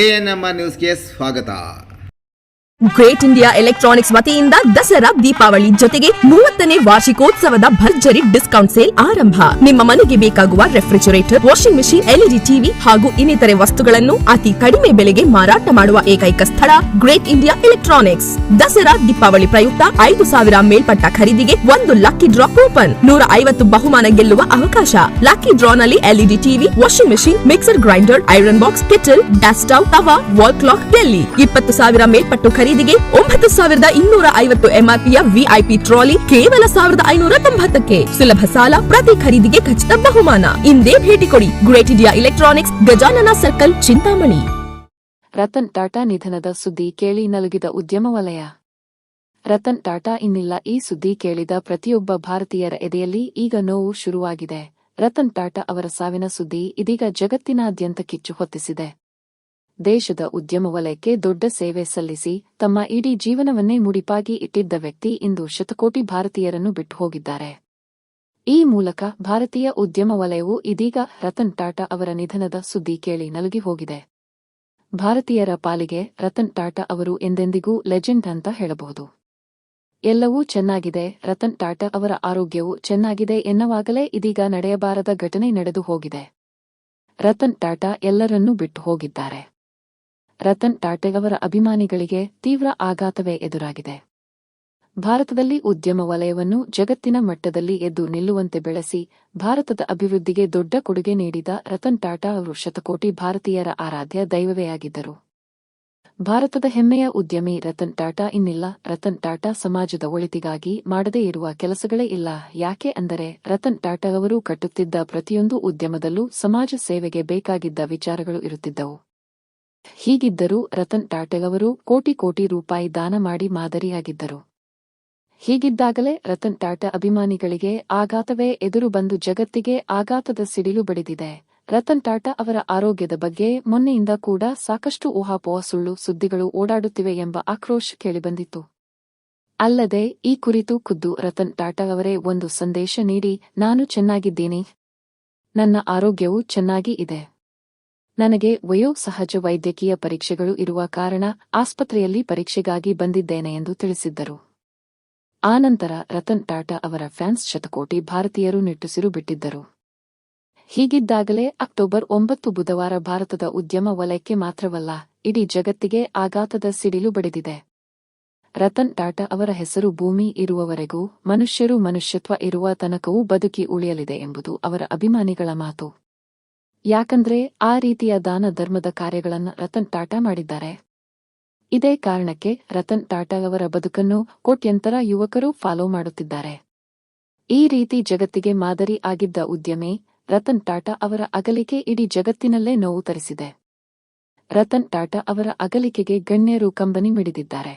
ANMR ನ್ಯೂಸ್ಗೆ ಸ್ವಾಗತ. Great India electronics ವತಿಯಿಂದ ದಸರಾ ದೀಪಾವಳಿ ಜೊತೆಗೆ 30ನೇ ವಾರ್ಷಿಕೋತ್ಸವದ ಭರ್ಜರಿ ಡಿಸ್ಕೌಂಟ್ ಸೇಲ್ ಆರಂಭ. ನಿಮ್ಮ ಮನೆಗೆ ಬೇಕಾಗುವ refrigerator, washing machine, LED TV ಹಾಗೂ ಇನ್ನಿತರೆ ವಸ್ತುಗಳನ್ನು ಅತಿ ಕಡಿಮೆ ಬೆಲೆಗೆ ಮಾರಾಟ ಮಾಡುವ ಏಕೈಕ ಸ್ಥಳ great India electronics. Dasara Deepavali ಪ್ರಯುಕ್ತ 5,000 ಮೇಲ್ಪಟ್ಟ ಖರೀದಿಗೆ 1 ಲಕ್ಕಿ ಡ್ರಾ ಕೂಪನ್, 150 ಬಹುಮಾನ ಗೆಲ್ಲುವ ಅವಕಾಶ. ಲಕ್ಕಿ ಡ್ರಾನಲ್ಲಿ LED TV, washing machine, mixer grinder, iron box, kettle, gas stove, tawa, wall clock Delhi. 20,000 ಮೇಲ್ಪಟ್ಟು ಖರೀದಿಗೆ 9,250 ಎಂಆರ್ಪಿಯ ವಿಐಪಿ ಟ್ರಾಲಿ ಕೇವಲ 1,590ಕ್ಕೆ. ಸುಲಭ ಸಾಲ, ಪ್ರತಿ ಖರೀದಿಗೆ ಖಚಿತ ಬಹುಮಾನ. ಇಂದೇ ಭೇಟಿ ಕೊಡಿ great India electronics, Gajanana circle, Chintamani. Ratan Tata ನಿಧನದ ಸುದ್ದಿ ಕೇಳಿ ನಲುಗಿದ ಉದ್ಯಮ ವಲಯ. ರತನ್ ಟಾಟಾ ಇನ್ನಿಲ್ಲ. ಈ ಸುದ್ದಿ ಕೇಳಿದ ಪ್ರತಿಯೊಬ್ಬ ಭಾರತೀಯರ ಎದೆಯಲ್ಲಿ ಈಗ ನೋವು ಶುರುವಾಗಿದೆ. ರತನ್ ಟಾಟಾ ಅವರ ಸಾವಿನ ಸುದ್ದಿ ಇದೀಗ ಜಗತ್ತಿನಾದ್ಯಂತ ಕಿಚ್ಚು ಹೊತ್ತಿಸಿದೆ. ದೇಶದ ಉದ್ಯಮ ವಲಯಕ್ಕೆ ದೊಡ್ಡ ಸೇವೆ ಸಲ್ಲಿಸಿ ತಮ್ಮ ಇಡೀ ಜೀವನವನ್ನೇ ಮುಡಿಪಾಗಿ ಇಟ್ಟಿದ್ದ ವ್ಯಕ್ತಿ ಇಂದು ಶತಕೋಟಿ ಭಾರತೀಯರನ್ನು ಬಿಟ್ಟು ಹೋಗಿದ್ದಾರೆ. ಈ ಮೂಲಕ ಭಾರತೀಯ ಉದ್ಯಮ ವಲಯವು ಇದೀಗ ರತನ್ ಟಾಟಾ ಅವರ ನಿಧನದ ಸುದ್ದಿ ಕೇಳಿ ನಲುಗಿ ಹೋಗಿದೆ. ಭಾರತೀಯರ ಪಾಲಿಗೆ ರತನ್ ಟಾಟಾ ಅವರು ಎಂದೆಂದಿಗೂ ಲೆಜೆಂಡ್ ಅಂತ ಹೇಳಬಹುದು. ಎಲ್ಲವೂ ಚೆನ್ನಾಗಿದೆ, ರತನ್ ಟಾಟಾ ಅವರ ಆರೋಗ್ಯವು ಚೆನ್ನಾಗಿದೆ ಎನ್ನುವಾಗಲೇ ಇದೀಗ ನಡೆಯಬಾರದ ಘಟನೆ ನಡೆದು ಹೋಗಿದೆ. ರತನ್ ಟಾಟಾ ಎಲ್ಲರನ್ನೂ ಬಿಟ್ಟು ಹೋಗಿದ್ದಾರೆ. ರತನ್ ಟಾಟಾ ಅವರ ಅಭಿಮಾನಿಗಳಿಗೆ ತೀವ್ರ ಆಘಾತವೇ ಎದುರಾಗಿದೆ. ಭಾರತದಲ್ಲಿ ಉದ್ಯಮ ವಲಯವನ್ನು ಜಗತ್ತಿನ ಮಟ್ಟದಲ್ಲಿ ಎದ್ದು ನಿಲ್ಲುವಂತೆ ಬೆಳೆಸಿ ಭಾರತದ ಅಭಿವೃದ್ಧಿಗೆ ದೊಡ್ಡ ಕೊಡುಗೆ ನೀಡಿದ ರತನ್ ಟಾಟಾ ಅವರು ಶತಕೋಟಿ ಭಾರತೀಯರ ಆರಾಧ್ಯ ದೈವವೇ ಆಗಿದ್ದರು. ಭಾರತದ ಹೆಮ್ಮೆಯ ಉದ್ಯಮಿ ರತನ್ ಟಾಟಾ ಇನ್ನಿಲ್ಲ. ರತನ್ ಟಾಟಾ ಸಮಾಜದ ಒಳಿತಿಗಾಗಿ ಮಾಡದೇ ಇರುವ ಕೆಲಸಗಳೇ ಇಲ್ಲ. ಯಾಕೆ ಅಂದರೆ ರತನ್ ಟಾಟಾ ಅವರು ಕಟ್ಟುತ್ತಿದ್ದ ಪ್ರತಿಯೊಂದು ಉದ್ಯಮದಲ್ಲೂ ಸಮಾಜ ಸೇವೆಗೆ ಬೇಕಾಗಿದ್ದ ವಿಚಾರಗಳು ಇರುತ್ತಿದ್ದವು. ಹೀಗಿದ್ದರೂ ರತನ್ ಟಾಟಾ ಅವರು ಕೋಟಿ ಕೋಟಿ ರೂಪಾಯಿ ದಾನ ಮಾಡಿ ಮಾದರಿಯಾಗಿದ್ದರು. ಹೀಗಿದ್ದಾಗಲೇ ರತನ್ ಟಾಟಾ ಅಭಿಮಾನಿಗಳಿಗೆ ಆಘಾತವೇ ಎದುರು ಬಂದು ಜಗತ್ತಿಗೆ ಆಘಾತದ ಸಿಡಿಲು ಬಡಿದಿದೆ. ರತನ್ ಟಾಟಾ ಅವರ ಆರೋಗ್ಯದ ಬಗ್ಗೆ ಮೊನ್ನೆಯಿಂದ ಕೂಡ ಸಾಕಷ್ಟು ಊಹಾಪೋಹ ಸುಳ್ಳು ಸುದ್ದಿಗಳು ಓಡಾಡುತ್ತಿವೆ ಎಂಬ ಆಕ್ರೋಶ ಕೇಳಿಬಂದಿತ್ತು. ಅಲ್ಲದೆ ಈ ಕುರಿತು ಖುದ್ದು ರತನ್ ಟಾಟಾ ಅವರೇ ಒಂದು ಸಂದೇಶ ನೀಡಿ, ನಾನು ಚೆನ್ನಾಗಿದ್ದೀನಿ, ನನ್ನ ಆರೋಗ್ಯವು ಚೆನ್ನಾಗಿ ಇದೆ, ನನಗೆ ವಯೋಸಹಜ ವೈದ್ಯಕೀಯ ಪರೀಕ್ಷೆಗಳು ಇರುವ ಕಾರಣ ಆಸ್ಪತ್ರೆಯಲ್ಲಿ ಪರೀಕ್ಷೆಗಾಗಿ ಬಂದಿದ್ದೇನೆ ಎಂದು ತಿಳಿಸಿದ್ದರು. ಆನಂತರ ರತನ್ ಟಾಟಾ ಅವರ ಫ್ಯಾನ್ಸ್ ಶತಕೋಟಿ ಭಾರತೀಯರು ನಿಟ್ಟುಸಿರು ಬಿಟ್ಟಿದ್ದರು. ಹೀಗಿದ್ದಾಗಲೇ ಅಕ್ಟೋಬರ್ 9 ಬುಧವಾರ ಭಾರತದ ಉದ್ಯಮ ವಲಯಕ್ಕೆ ಮಾತ್ರವಲ್ಲ, ಇಡೀ ಜಗತ್ತಿಗೆ ಆಘಾತದ ಸಿಡಿಲು ಬಡಿದಿದೆ. ರತನ್ ಟಾಟಾ ಅವರ ಹೆಸರು ಭೂಮಿ ಇರುವವರೆಗೂ, ಮನುಷ್ಯರು ಮನುಷ್ಯತ್ವ ಇರುವ ತನಕವೂ ಬದುಕಿ ಉಳಿಯಲಿದೆ ಎಂಬುದು ಅವರ ಅಭಿಮಾನಿಗಳ ಮಾತು. ಯಾಕಂದ್ರೆ ಆ ರೀತಿಯ ದಾನ ಧರ್ಮದ ಕಾರ್ಯಗಳನ್ನು ರತನ್ ಟಾಟಾ ಮಾಡಿದ್ದಾರೆ. ಇದೇ ಕಾರಣಕ್ಕೆ ರತನ್ ಟಾಟಾ ಅವರ ಬದುಕನ್ನು ಕೋಟ್ಯಂತರ ಯುವಕರು ಫಾಲೋ ಮಾಡುತ್ತಿದ್ದಾರೆ. ಈ ರೀತಿ ಜಗತ್ತಿಗೆ ಮಾದರಿ ಆಗಿದ್ದ ಉದ್ಯಮಿ ರತನ್ ಟಾಟಾ ಅವರ ಅಗಲಿಕೆ ಇಡೀ ಜಗತ್ತಿನಲ್ಲೇ ನೋವು ತರಿಸಿದೆ. ರತನ್ ಟಾಟಾ ಅವರ ಅಗಲಿಕೆಗೆ ಗಣ್ಯರು ಕಂಬನಿ ಮಿಡಿದಿದ್ದಾರೆ.